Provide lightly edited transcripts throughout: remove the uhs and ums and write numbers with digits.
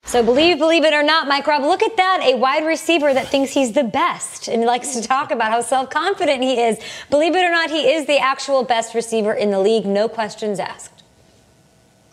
So believe it or not, Mike Robb, look at that, a wide receiver that thinks he's the best and likes to talk about how self-confident he is. Believe it or not, he is the actual best receiver in the league, no questions asked.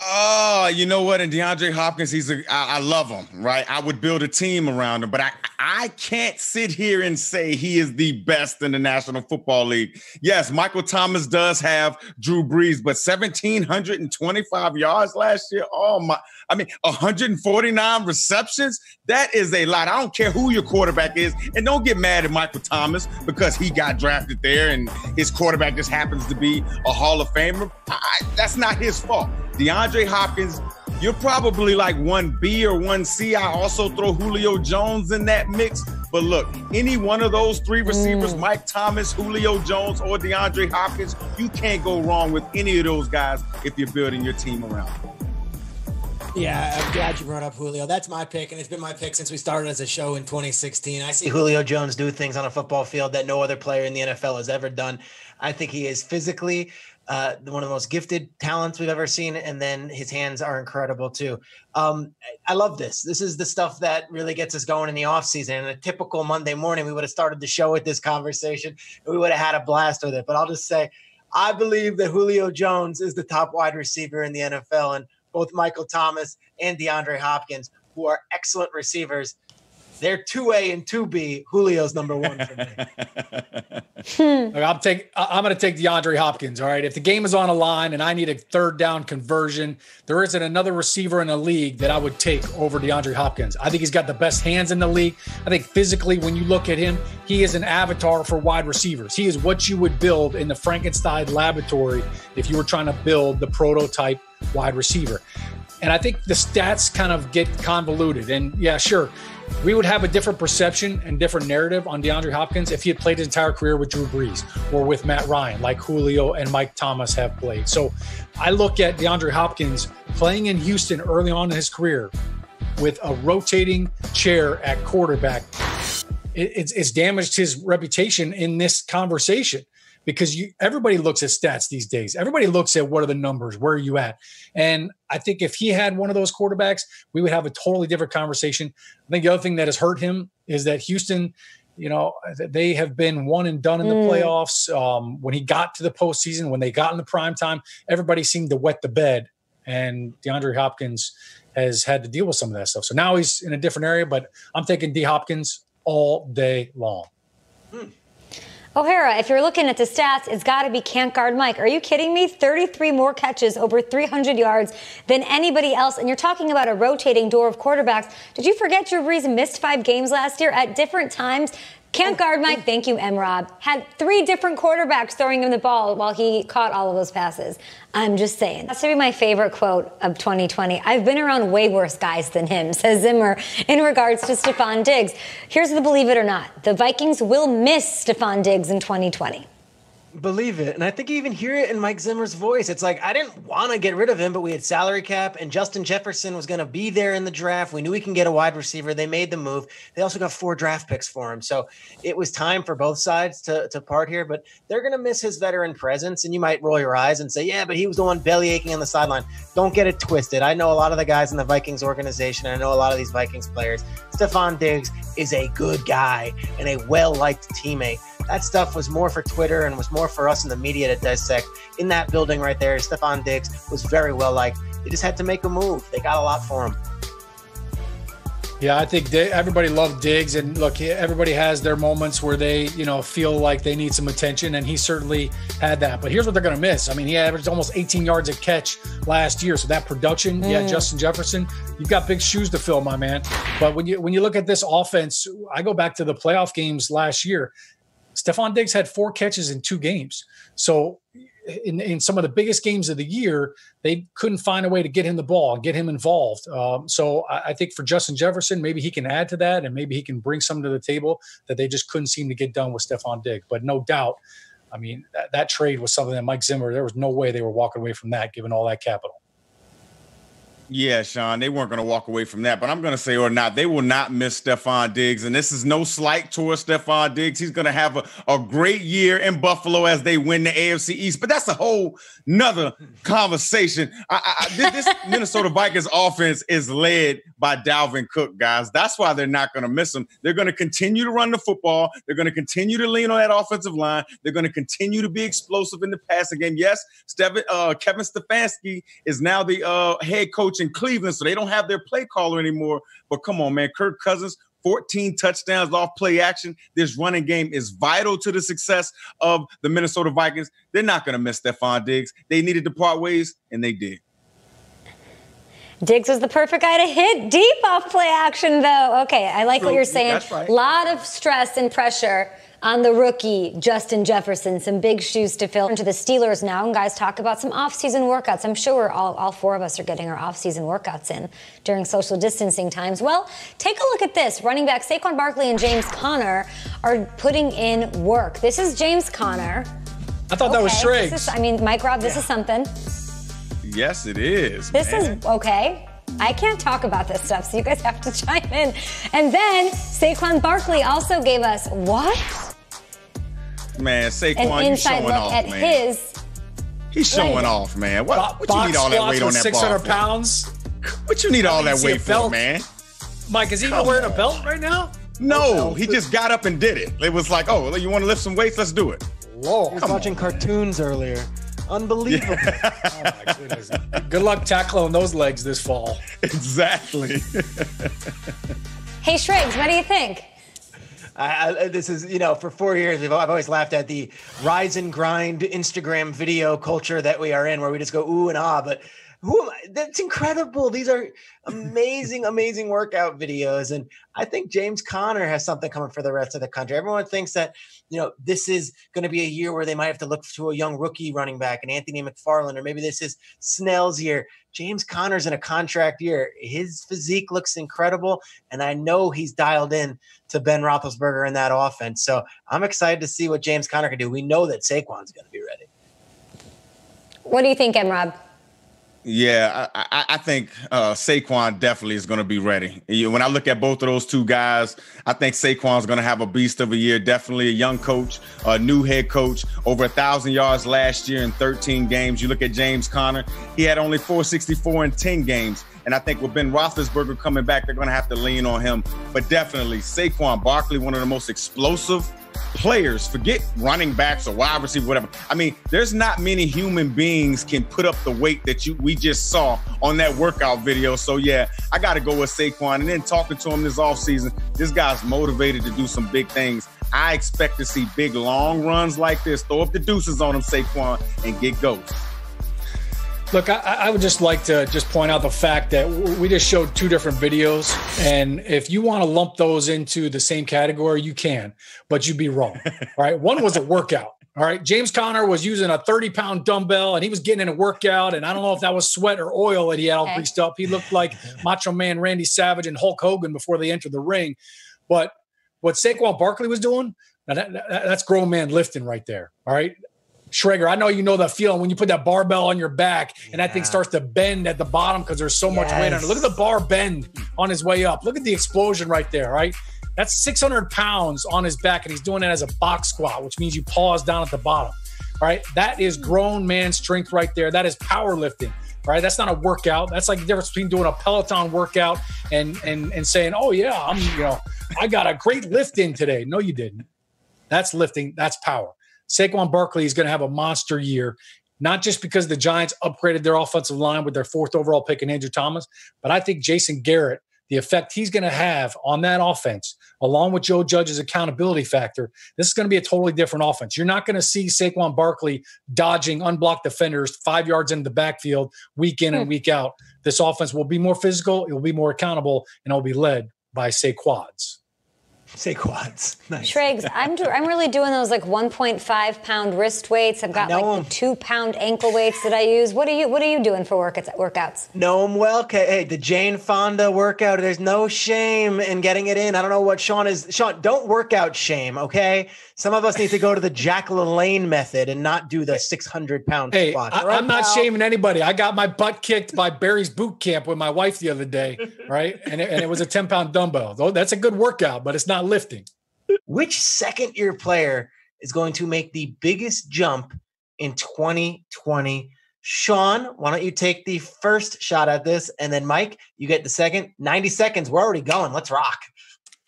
Oh, you know what? And DeAndre Hopkins, I love him, right? I would build a team around him, but I can't sit here and say he is the best in the National Football League. Yes, Michael Thomas does have Drew Brees, but 1,725 yards last year. 149 receptions. That is a lot. I don't care who your quarterback is. And don't get mad at Michael Thomas because he got drafted there and his quarterback just happens to be a Hall of Famer. That's not his fault. DeAndre Hopkins, you're probably like 1B or 1C. I also throw Julio Jones in that mix. But look, any one of those three receivers, Mike Thomas, Julio Jones, or DeAndre Hopkins, you can't go wrong with any of those guys if you're building your team around them. Yeah, I'm glad you brought up Julio. That's my pick, and it's been my pick since we started as a show in 2016. I see Julio Jones do things on a football field that no other player in the NFL has ever done. I think he is physically one of the most gifted talents we've ever seen, and then his hands are incredible too. I love this. This is the stuff that really gets us going in the offseason. And a typical Monday morning, we would have started the show with this conversation, and we would have had a blast with it. But I'll just say, I believe that Julio Jones is the top wide receiver in the NFL, and both Michael Thomas and DeAndre Hopkins, who are excellent receivers, they're 2A and 2B. Julio's number one for me. Look, I'm going to take DeAndre Hopkins. All right. If the game is on a line and I need a third down conversion, there isn't another receiver in the league that I would take over DeAndre Hopkins. I think he's got the best hands in the league. I think physically, when you look at him, he is an avatar for wide receivers. He is what you would build in the Frankenstein laboratory if you were trying to build the prototype wide receiver. And I think the stats kind of get convoluted. And yeah, sure, we would have a different perception and different narrative on DeAndre Hopkins if he had played his entire career with Drew Brees or with Matt Ryan, like Julio and Mike Thomas have played. So I look at DeAndre Hopkins playing in Houston early on in his career with a rotating chair at quarterback. It's damaged his reputation in this conversation. Because everybody looks at stats these days. Everybody looks at what are the numbers, where are you at? And I think if he had one of those quarterbacks, we would have a totally different conversation. I think the other thing that has hurt him is that Houston, they have been one and done in the playoffs. When he got to the postseason, when they got in the prime time, everybody seemed to wet the bed. And DeAndre Hopkins has had to deal with some of that stuff. So now he's in a different area, but I'm taking D. Hopkins all day long. O'Hara, if you're looking at the stats, it's got to be can't guard Mike. Are you kidding me? 33 more catches, over 300 yards than anybody else. And you're talking about a rotating door of quarterbacks. Did you forget Drew Brees missed 5 games last year at different times? Can't guard Mike, thank you, M-Rob. Had 3 different quarterbacks throwing him the ball while he caught all of those passes. I'm just saying. That's to be my favorite quote of 2020. I've been around way worse guys than him, says Zimmer in regards to Stefon Diggs. Here's the believe it or not. The Vikings will miss Stefon Diggs in 2020. Believe it. And I think you even hear it in Mike Zimmer's voice. It's like, I didn't want to get rid of him, but we had salary cap and Justin Jefferson was going to be there in the draft. We knew we can get a wide receiver. They made the move. They also got 4 draft picks for him. So it was time for both sides to part here, but they're going to miss his veteran presence. And you might roll your eyes and say, yeah, but he was the one belly aching on the sideline. Don't get it twisted. I know a lot of the guys in the Vikings organization. I know a lot of these Vikings players. Stefon Diggs is a good guy and a well-liked teammate. That stuff was more for Twitter and was more for us in the media to dissect. In that building right there, Stefon Diggs was very well liked. They just had to make a move. They got a lot for him. Yeah, I think everybody loved Diggs, and look, everybody has their moments where they, feel like they need some attention, and he certainly had that. But here's what they're going to miss. I mean, he averaged almost 18 yards a catch last year, so that production, Justin Jefferson, you've got big shoes to fill, my man. But when you look at this offense, I go back to the playoff games last year. Stefon Diggs had 4 catches in 2 games. So in some of the biggest games of the year, they couldn't find a way to get him the ball and get him involved. So I think for Justin Jefferson, maybe he can add to that and maybe he can bring something to the table that they just couldn't seem to get done with Stefon Diggs. But no doubt, I mean, that trade was something that Mike Zimmer, there was no way they were walking away from that given all that capital. Yeah, Sean, they weren't going to walk away from that, but I'm going to say or not, they will not miss Stefon Diggs. And this is no slight towards Stefon Diggs. He's going to have a great year in Buffalo as they win the AFC East, but that's a whole nother conversation. This Minnesota Vikings offense is led by Dalvin Cook, guys. That's why they're not going to miss him. They're going to continue to run the football. They're going to continue to lean on that offensive line. They're going to continue to be explosive in the passing game. Yes, Kevin Stefanski is now the head coach in Cleveland, so they don't have their play caller anymore. But come on, man, Kirk Cousins, 14 touchdowns off play action. This running game is vital to the success of the Minnesota Vikings. They're not going to miss Stefon Diggs. They needed to part ways, and they did. Diggs was the perfect guy to hit deep off play action, though. Okay, I like what you're saying. That's right. A lot of stress and pressure on the rookie, Justin Jefferson. Some big shoes to fill. Into the Steelers now, and guys talk about some off-season workouts. I'm sure all four of us are getting our off-season workouts in during social distancing times. Well, take a look at this. Running back Saquon Barkley and James Conner are putting in work. This is James Conner. I thought that was Shriggs. Mike Rob, this is something. Yes, it is. This is okay. I can't talk about this stuff, so you guys have to chime in. And then Saquon Barkley also gave us what? Man, Saquon, you showing off, man. He's showing off, man. What you need all that weight on that 600 bar pounds? What you need all that weight for, man? Mike, is he even wearing a belt right now? No, he just got up and did it. It was like, oh, you want to lift some weights? Let's do it. Whoa. I was watching cartoons earlier. Unbelievable. Oh, my goodness. Good luck tackling those legs this fall. Exactly. Hey, Shriggs, what do you think? This is, for 4 years, I've always laughed at the rise and grind Instagram video culture that we are in, where we just go ooh and ah. But who am I? That's incredible. These are amazing, amazing workout videos. And I think James Conner has something coming for the rest of the country. Everyone thinks that, this is going to be a year where they might have to look to a young rookie running back, and Anthony McFarland, or maybe this is Snell's year. James Conner's in a contract year. His physique looks incredible, and I know he's dialed in to Ben Roethlisberger in that offense. So I'm excited to see what James Conner can do. We know that Saquon's going to be ready. What do you think, M-Rob? Yeah, I think Saquon definitely is going to be ready. When I look at both of those two guys, I think Saquon's going to have a beast of a year. Definitely a young coach, a new head coach, over 1,000 yards last year in 13 games. You look at James Conner, he had only 464 in 10 games. And I think with Ben Roethlisberger coming back, they're going to have to lean on him. But definitely Saquon Barkley, one of the most explosive players. Forget running backs or wide receiver, whatever. There's not many human beings can put up the weight that we just saw on that workout video. So, yeah, I got to go with Saquon. And then talking to him this offseason, this guy's motivated to do some big things. I expect to see big, long runs like this. Throw up the deuces on him, Saquon, and get ghosts. Look, I would just like to just point out the fact that we just showed two different videos. And if you want to lump those into the same category, you can, but you'd be wrong. All right. One was a workout. All right. James Conner was using a 30-pound dumbbell, and he was getting in a workout. And I don't know if that was sweat or oil that he had all greased up. He looked like Macho Man Randy Savage and Hulk Hogan before they entered the ring. But what Saquon Barkley was doing, that's grown man lifting right there. All right. Schrager, I know you know that feeling when you put that barbell on your back and that thing starts to bend at the bottom because there's so much weight on it. Look at the bar bend on his way up. Look at the explosion right there, right? That's 600 pounds on his back, and he's doing it as a box squat, which means you pause down at the bottom, right? That is grown man strength right there. That is powerlifting, right? That's not a workout. That's like the difference between doing a Peloton workout and saying, oh, yeah, I got a great lift in today. No, you didn't. That's lifting. That's power. Saquon Barkley is going to have a monster year, not just because the Giants upgraded their offensive line with their 4th overall pick in Andrew Thomas, but I think Jason Garrett, the effect he's going to have on that offense, along with Joe Judge's accountability factor, this is going to be a totally different offense. You're not going to see Saquon Barkley dodging unblocked defenders 5 yards into the backfield week in and week out. This offense will be more physical, it will be more accountable, and it will be led by Saquads. Saquon's. Nice. Shregs, I'm really doing those like 1.5 pound wrist weights. I've got like the 2 pound ankle weights that I use. What are you doing for workouts? Know him well. Hey, the Jane Fonda workout. There's no shame in getting it in. I don't know what Sean is. Sean, don't work out shame, okay? Some of us need to go to the Jack LaLanne method and not do the 600-pound squat. I'm not shaming anybody. I got my butt kicked by Barry's boot camp with my wife the other day, right? And it was a 10-pound dumbbell. Though that's a good workout, but it's not lifting. Which second-year player is going to make the biggest jump in 2020? Sean, why don't you take the first shot at this? And then, Mike, you get the second. 90 seconds. We're already going. Let's rock.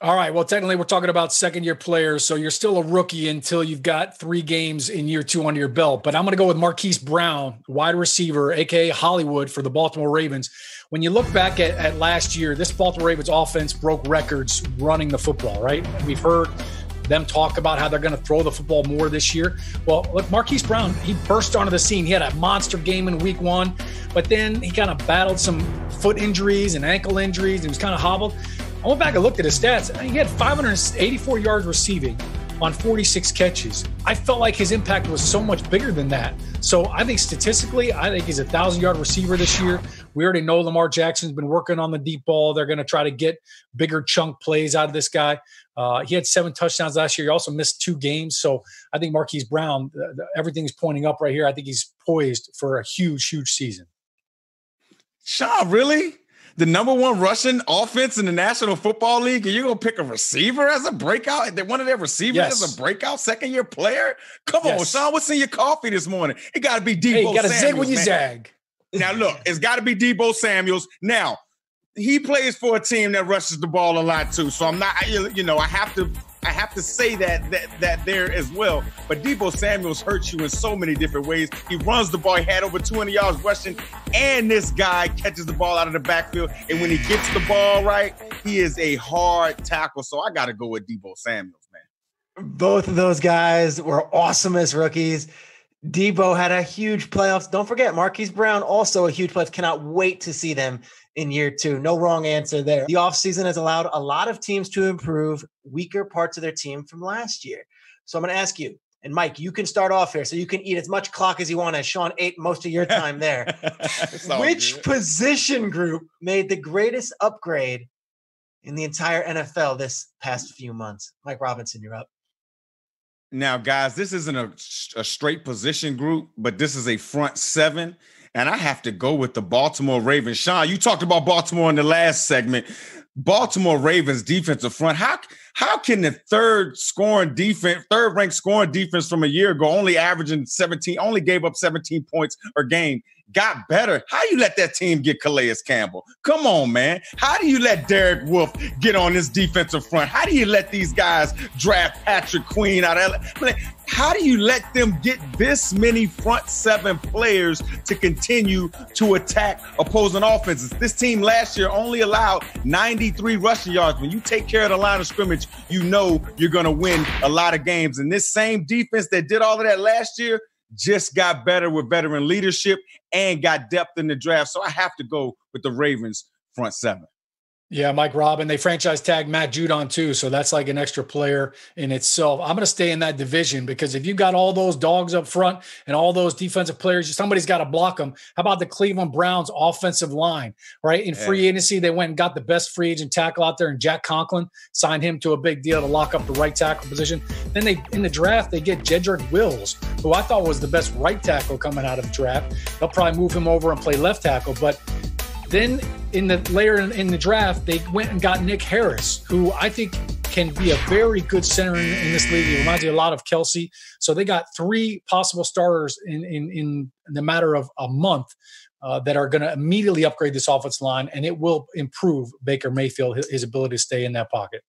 All right. Well, technically, we're talking about second-year players, so you're still a rookie until you've got 3 games in year 2 under your belt. But I'm going to go with Marquise Brown, wide receiver, a.k.a. Hollywood for the Baltimore Ravens. When you look back at last year, this Baltimore Ravens offense broke records running the football, right? We've heard them talk about how they're going to throw the football more this year. Well, look, Marquise Brown, he burst onto the scene. He had a monster game in week 1, but then he kind of battled some foot injuries and ankle injuries. He was kind of hobbled. I went back and looked at his stats. He had 584 yards receiving on 46 catches. I felt like his impact was so much bigger than that. So I think statistically, I think he's a 1,000-yard receiver this year. We already know Lamar Jackson's been working on the deep ball. They're going to try to get bigger chunk plays out of this guy. He had 7 touchdowns last year. He also missed 2 games. So I think Marquise Brown, everything's pointing up right here. I think he's poised for a huge, huge season. Sean, really? The number 1 rushing offense in the National Football League, and you're going to pick a receiver as a breakout? One of their receivers as a breakout second-year player? Come on, Sean, what's in your coffee this morning? It got to be Deebo Samuels. You got to zig when you zag. Now, look, it's got to be Deebo Samuels. Now, he plays for a team that rushes the ball a lot, too. So I'm not, I have to say that there as well. But Deebo Samuels hurts you in so many different ways. He runs the ball. He had over 200 yards rushing, and this guy catches the ball out of the backfield. And when he gets the ball right, he is a hard tackle. So I got to go with Deebo Samuels, man. Both of those guys were awesome as rookies. Deebo had a huge playoffs. Don't forget, Marquise Brown, also a huge playoffs. Cannot wait to see them in year 2. No wrong answer there. The offseason has allowed a lot of teams to improve weaker parts of their team from last year. So I'm going to ask you, and Mike, you can start off here so you can eat as much clock as you want, as Sean ate most of your time there. Which position group made the greatest upgrade in the entire NFL this past few months? Mike Robinson, you're up. Now, guys, this isn't a straight position group, but this is a front 7. And I have to go with the Baltimore Ravens. Sean, you talked about Baltimore in the last segment. Baltimore Ravens defensive front. How can the third ranked scoring defense from a year ago, only gave up 17 points a game, got better? How you let that team get Calais Campbell? Come on, man. How do you let Derek Wolfe get on this defensive front? How do you let these guys draft Patrick Queen out of LA? How do you let them get this many front 7 players to continue to attack opposing offenses? This team last year only allowed 93 rushing yards. When you take care of the line of scrimmage, you know you're going to win a lot of games. And this same defense that did all of that last year just got better with veteran leadership and got depth in the draft. So I have to go with the Ravens front 7. Yeah, Mike Robin. They franchise tagged Matt Judon too, so that's like an extra player in itself. I'm going to stay in that division because if you've got all those dogs up front and all those defensive players, somebody's got to block them. How about the Cleveland Browns offensive line, right? In free agency, they went and got the best free agent tackle out there, and Jack Conklin signed him to a big deal to lock up the right tackle position. Then in the draft, they get Jedrick Wills, who I thought was the best right tackle coming out of the draft. They'll probably move him over and play left tackle, but then in the draft, they went and got Nick Harris, who I think can be a very good center in this league. He reminds me a lot of Kelsey. So they got 3 possible starters in the matter of a month that are going to immediately upgrade this offensive line, and it will improve Baker Mayfield, his ability to stay in that pocket.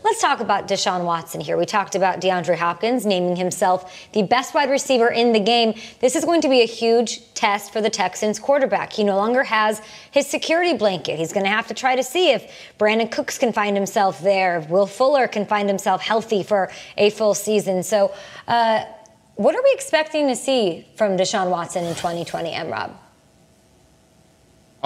Let's talk about Deshaun Watson here. We talked about DeAndre Hopkins naming himself the best wide receiver in the game. This is going to be a huge test for the Texans quarterback. He no longer has his security blanket. He's going to have to try to see if Brandon Cooks can find himself there, if Will Fuller can find himself healthy for a full season. So what are we expecting to see from Deshaun Watson in 2020, M-Rob?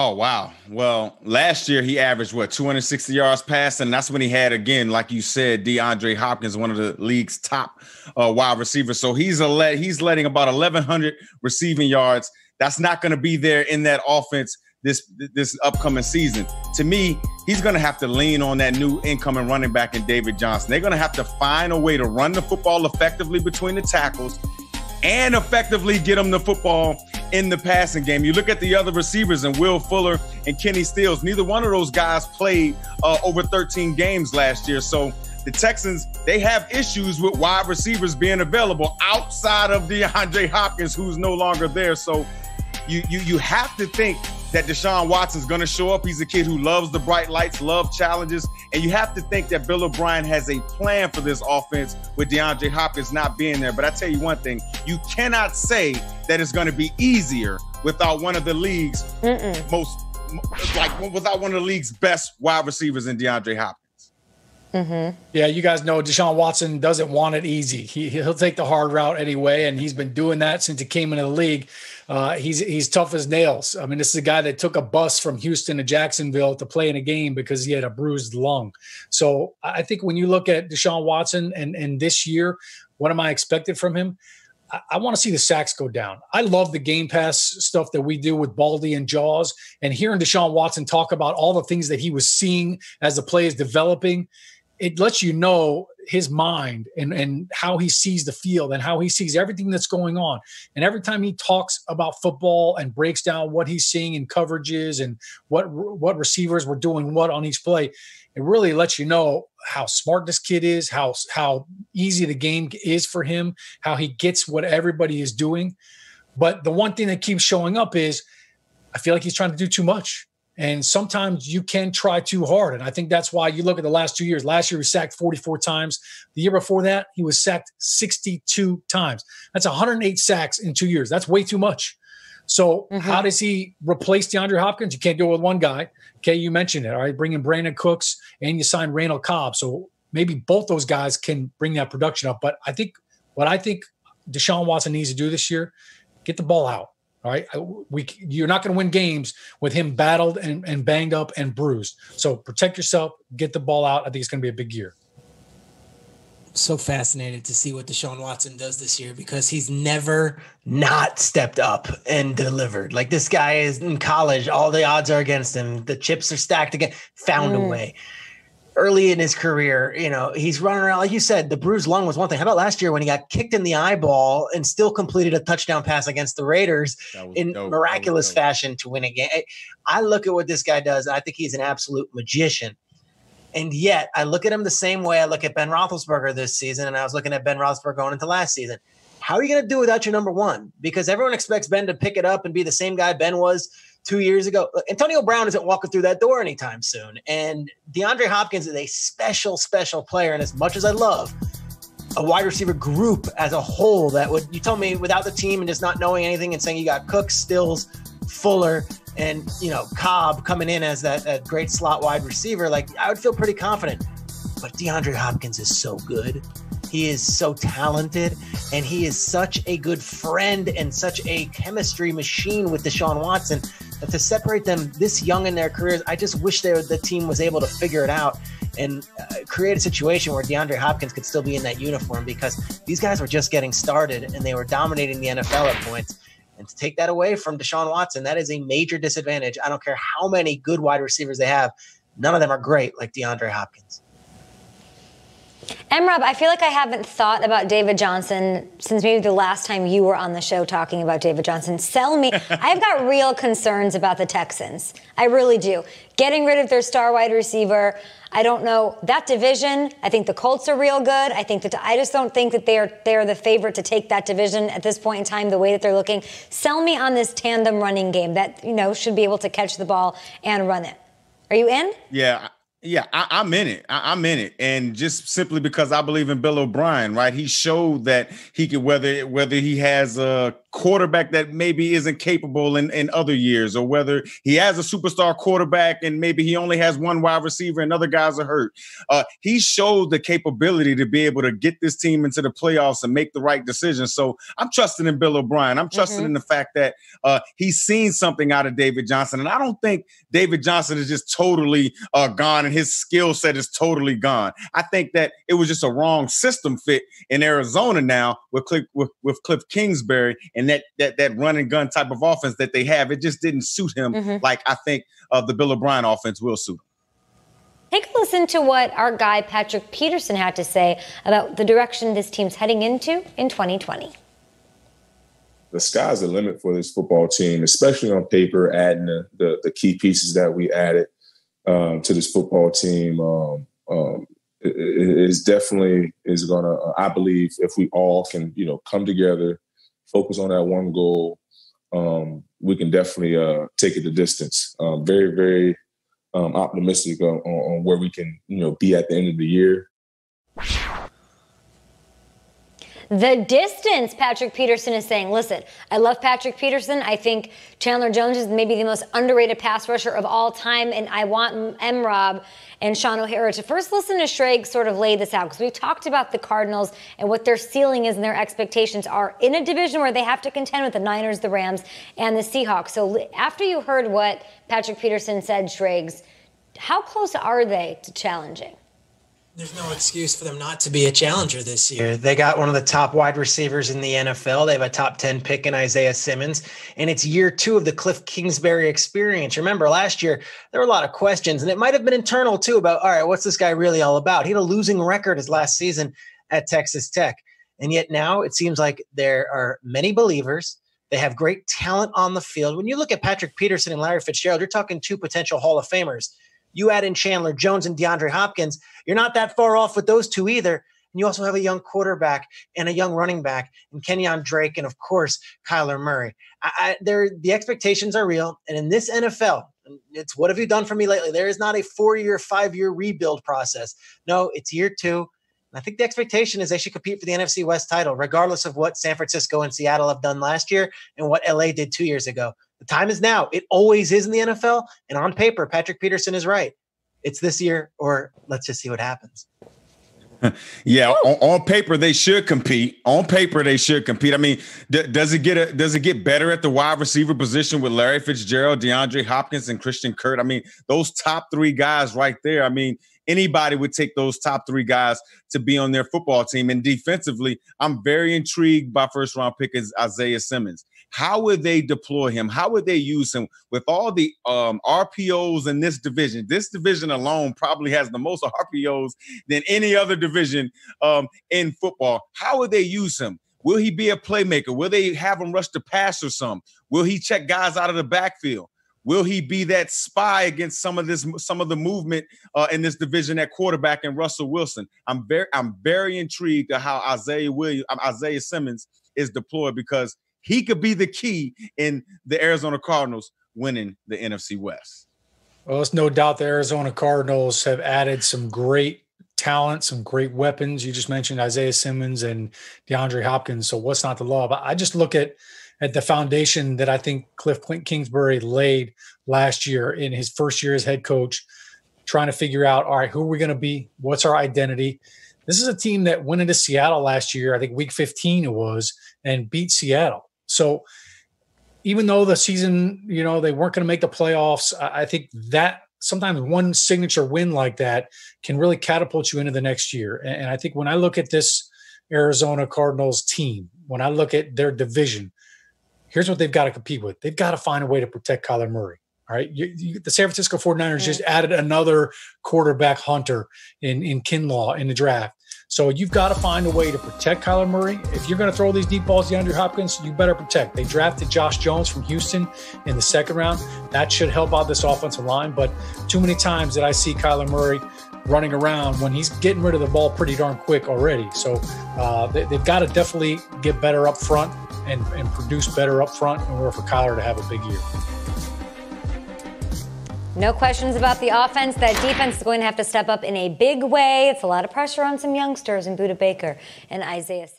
Oh, wow. Well, last year he averaged, 260 yards passing. And that's when he had, again, like you said, DeAndre Hopkins, one of the league's top wide receivers. So he's letting about 1,100 receiving yards. That's not going to be there in that offense this upcoming season. To me, he's going to have to lean on that new incoming running back in David Johnson. They're going to have to find a way to run the football effectively between the tackles and effectively get him the football in the passing game. You look at the other receivers and Will Fuller and Kenny Stills. Neither one of those guys played over 13 games last year. So the Texans, they have issues with wide receivers being available outside of DeAndre Hopkins, who's no longer there. So you have to think that Deshaun Watson's going to show up. He's a kid who loves the bright lights, loves challenges. And you have to think that Bill O'Brien has a plan for this offense with DeAndre Hopkins not being there. But I tell you one thing, you cannot say that it's going to be easier without one of the league's without one of the league's best wide receivers in DeAndre Hopkins. Mm-hmm. Yeah, you guys know Deshaun Watson doesn't want it easy. He'll take the hard route anyway, and he's been doing that since he came into the league. He's tough as nails. I mean, this is a guy that took a bus from Houston to Jacksonville to play in a game because he had a bruised lung. So I think when you look at Deshaun Watson and this year, what am I expected from him? I want to see the sacks go down. I love the Game Pass stuff that we do with Baldy and Jaws, and hearing Deshaun Watson talk about all the things that he was seeing as the play is developing. It lets you know his mind and how he sees the field and how he sees everything that's going on. And every time he talks about football and breaks down what he's seeing in coverages and what receivers were doing what on each play, it really lets you know how smart this kid is, how easy the game is for him, how he gets what everybody is doing. But the one thing that keeps showing up is I feel like he's trying to do too much. And sometimes you can try too hard. And I think that's why you look at the last 2 years. Last year, he was sacked 44 times. The year before that, he was sacked 62 times. That's 108 sacks in 2 years. That's way too much. So how does he replace DeAndre Hopkins? You can't do it with one guy. Okay, you mentioned it. All right, bring in Brandon Cooks and you sign Randall Cobb. So maybe both those guys can bring that production up. But I think what Deshaun Watson needs to do this year, get the ball out. All right. You're not going to win games with him battled and banged up and bruised. So protect yourself, get the ball out. I think it's going to be a big year. So fascinated to see what Deshaun Watson does this year because he's never not stepped up and delivered. Like this guy is in college. All the odds are against him. The chips are stacked again, found a way. Early in his career, he's running around. Like you said, the bruised lung was one thing. How about last year when he got kicked in the eyeball and still completed a touchdown pass against the Raiders in miraculous fashion to win a game? I look at what this guy does. And I think he's an absolute magician. And yet I look at him the same way I look at Ben Roethlisberger this season. And I was looking at Ben Roethlisberger going into last season. How are you going to do without your number one? Because everyone expects Ben to pick it up and be the same guy Ben was 2 years ago. Antonio Brown isn't walking through that door anytime soon. And DeAndre Hopkins is a special, special player. And as much as I love a wide receiver group as a whole, you told me without the team and just not knowing anything and saying you got Cook, Stills, Fuller, and Cobb coming in as that great slot wide receiver, like I would feel pretty confident. But DeAndre Hopkins is so good. He is so talented, and he is such a good friend and such a chemistry machine with Deshaun Watson that to separate them this young in their careers, I just wish the team was able to figure it out and create a situation where DeAndre Hopkins could still be in that uniform because these guys were just getting started and they were dominating the NFL at points. And to take that away from Deshaun Watson, that is a major disadvantage. I don't care how many good wide receivers they have. None of them are great like DeAndre Hopkins. And Rob, I feel like I haven't thought about David Johnson since maybe the last time you were on the show talking about David Johnson. Sell me. I've got real concerns about the Texans. I really do. Getting rid of their star wide receiver. I don't know. That division, I think the Colts are real good. I just don't think that they are the favorite to take that division at this point in time, the way that they're looking. Sell me on this tandem running game that, should be able to catch the ball and run it. Are you in? Yeah. Yeah, I'm in it. I'm in it. And just simply because I believe in Bill O'Brien, right? He showed that he could, whether he has a quarterback that maybe isn't capable in other years, or whether he has a superstar quarterback and maybe he only has one wide receiver and other guys are hurt. He showed the capability to be able to get this team into the playoffs and make the right decisions. So I'm trusting in Bill O'Brien. I'm trusting in the fact that he's seen something out of David Johnson. And I don't think David Johnson is just totally gone and his skill set is totally gone. I think that it was just a wrong system fit in Arizona now with Cliff Kingsbury and that run and gun type of offense that they have. It just didn't suit him like I think the Bill O'Brien offense will suit him. Take a listen to what our guy Patrick Peterson had to say about the direction this team's heading into in 2020. The sky's the limit for this football team, especially on paper, adding the key pieces that we added to this football team. It definitely is going to, I believe, if we all can, come together, focus on that one goal, we can definitely take it the distance. Very, very optimistic on where we can, be at the end of the year. The distance, Patrick Peterson is saying. Listen, I love Patrick Peterson. I think Chandler Jones is maybe the most underrated pass rusher of all time, and I want M-Rob and Sean O'Hara to first listen to Schrag sort of lay this out, because we talked about the Cardinals and what their ceiling is and their expectations are in a division where they have to contend with the Niners, the Rams, and the Seahawks. So after you heard what Patrick Peterson said, Schrags, how close are they to challenging? There's no excuse for them not to be a challenger this year. They got one of the top wide receivers in the NFL. They have a top 10 pick in Isaiah Simmons, and it's year 2 of the Cliff Kingsbury experience. Remember, last year, there were a lot of questions, and it might have been internal too about, all right, what's this guy really all about? He had a losing record his last season at Texas Tech, and yet now it seems like there are many believers. They have great talent on the field. When you look at Patrick Peterson and Larry Fitzgerald, you're talking 2 potential Hall of Famers. You add in Chandler Jones and DeAndre Hopkins, you're not that far off with those 2 either. And you also have a young quarterback and a young running back and Kenyon Drake and, of course, Kyler Murray. The expectations are real. And in this NFL, it's what have you done for me lately? There is not a 4-year, 5-year rebuild process. No, it's year 2. And I think the expectation is they should compete for the NFC West title, regardless of what San Francisco and Seattle have done last year and what LA did 2 years ago. The time is now. It always is in the NFL. And on paper, Patrick Peterson is right. It's this year, or let's just see what happens. Yeah, on paper they should compete. On paper they should compete. I mean, does it get better at the wide receiver position with Larry Fitzgerald, DeAndre Hopkins, and Christian Kirk? I mean, those top 3 guys right there. I mean, anybody would take those top 3 guys to be on their football team. And defensively, I'm very intrigued by first-round pick is Isaiah Simmons. How would they deploy him? How would they use him with all the RPOs in this division? This division alone probably has the most RPOs than any other division in football. How would they use him? Will he be a playmaker? Will they have him rush the pass or something? Will he check guys out of the backfield? Will he be that spy against some of the movement in this division at quarterback and Russell Wilson? I'm very intrigued at how Isaiah Simmons is deployed, because he could be the key in the Arizona Cardinals winning the NFC West. Well, it's no doubt the Arizona Cardinals have added some great talent, some great weapons. You just mentioned Isaiah Simmons and DeAndre Hopkins. So what's not to love? I just look at the foundation that I think Cliff Kingsbury laid last year in his first year as head coach, trying to figure out, all right, who are we going to be? What's our identity? This is a team that went into Seattle last year, I think week 15 it was, and beat Seattle. So even though the season, they weren't going to make the playoffs, I think that sometimes one signature win like that can really catapult you into the next year. And I think when I look at this Arizona Cardinals team, when I look at their division, here's what they've got to compete with. They've got to find a way to protect Kyler Murray. All right. The San Francisco 49ers just added another quarterback hunter in Kinlaw in the draft. So you've got to find a way to protect Kyler Murray. If you're going to throw these deep balls to DeAndre Hopkins, you better protect. They drafted Josh Jones from Houston in the 2nd round. That should help out this offensive line. But too many times that I see Kyler Murray running around when he's getting rid of the ball pretty darn quick already. So they've got to definitely get better up front and produce better up front in order for Kyler to have a big year. No questions about the offense. That defense is going to have to step up in a big way. It's a lot of pressure on some youngsters in Budda Baker and Isaiah Simmons.